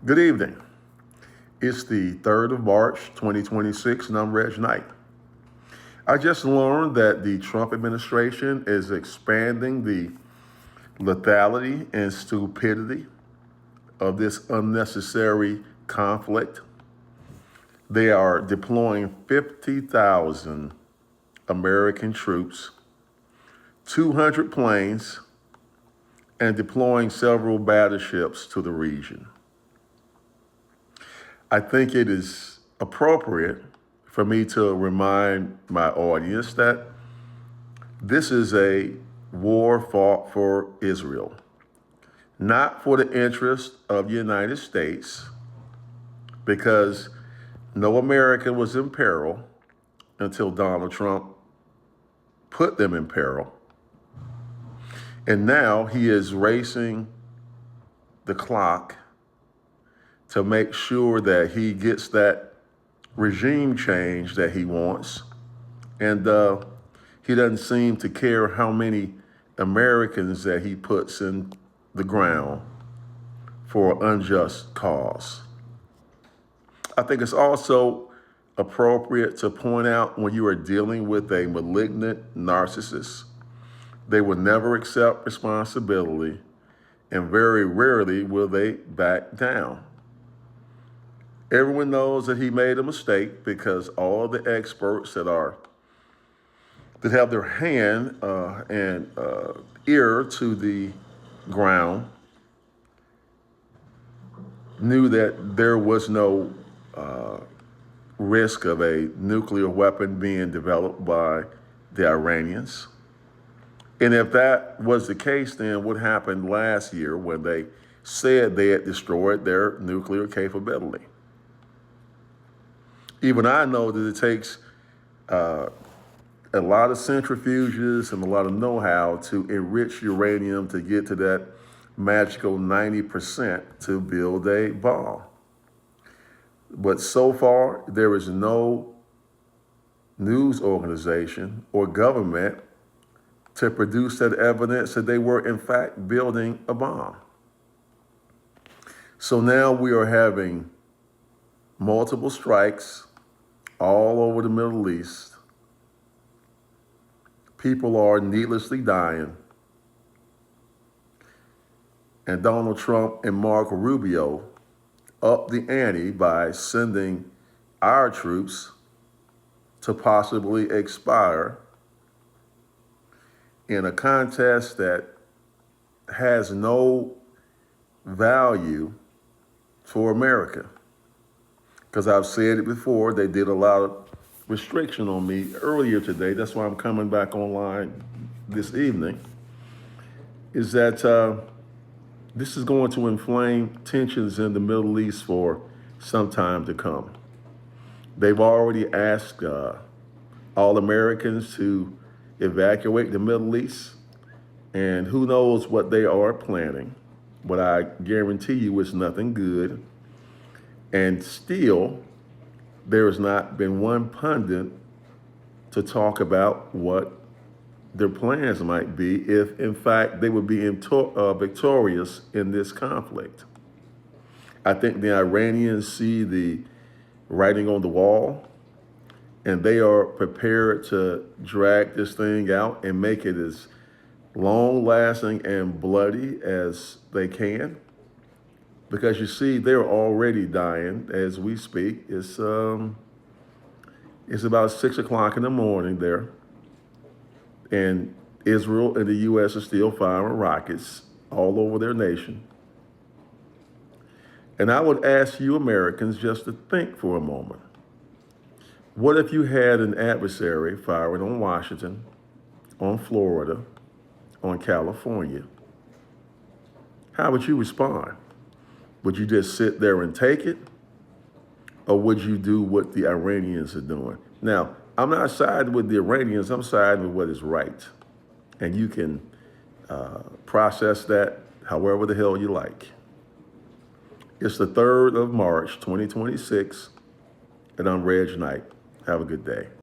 Good evening. It's the 3rd of March, 2026, and I'm Reg Knight. I just learned that the Trump administration is expanding the lethality and stupidity of this unnecessary conflict. They are deploying 50,000 American troops, 200 planes, and deploying several battleships to the region. I think it is appropriate for me to remind my audience that this is a war fought for Israel, not for the interest of the United States, because no American was in peril until Donald Trump put them in peril. And now he is racing the clock to make sure that he gets that regime change that he wants. And he doesn't seem to care how many Americans that he puts in the ground for an unjust cause. I think it's also appropriate to point out when you are dealing with a malignant narcissist, they will never accept responsibility, and very rarely will they back down. Everyone knows that he made a mistake because all the experts that have their hand and ear to the ground knew that there was no risk of a nuclear weapon being developed by the Iranians. And if that was the case, then what happened last year when they said they had destroyed their nuclear capability? Even I know that it takes a lot of centrifuges and a lot of know-how to enrich uranium to get to that magical 90% to build a bomb. But so far, there is no news organization or government to produce that evidence that they were in fact building a bomb. So now we are having multiple strikes all over the Middle East. People are needlessly dying. And Donald Trump and Marco Rubio upped the ante by sending our troops to possibly expire in a contest that has no value for America. Because I've said it before, they did a lot of restriction on me earlier today. That's why I'm coming back online this evening, is that this is going to inflame tensions in the Middle East for some time to come. They've already asked all Americans to evacuate the Middle East, and who knows what they are planning, but I guarantee you it's nothing good. And still, there has not been one pundit to talk about what their plans might be if, in fact, they would be victorious in this conflict. I think the Iranians see the writing on the wall, and they are prepared to drag this thing out and make it as long-lasting and bloody as they can. Because you see, they're already dying as we speak. It's about 6 o'clock in the morning there. And Israel and the U.S. are still firing rockets all over their nation. And I would ask you Americans just to think for a moment. What if you had an adversary firing on Washington, on Florida, on California? How would you respond? Would you just sit there and take it? Or would you do what the Iranians are doing? Now, I'm not siding with the Iranians, I'm siding with what is right. And you can process that however the hell you like. It's the 3rd of March, 2026, and I'm Reg Knight. Have a good day.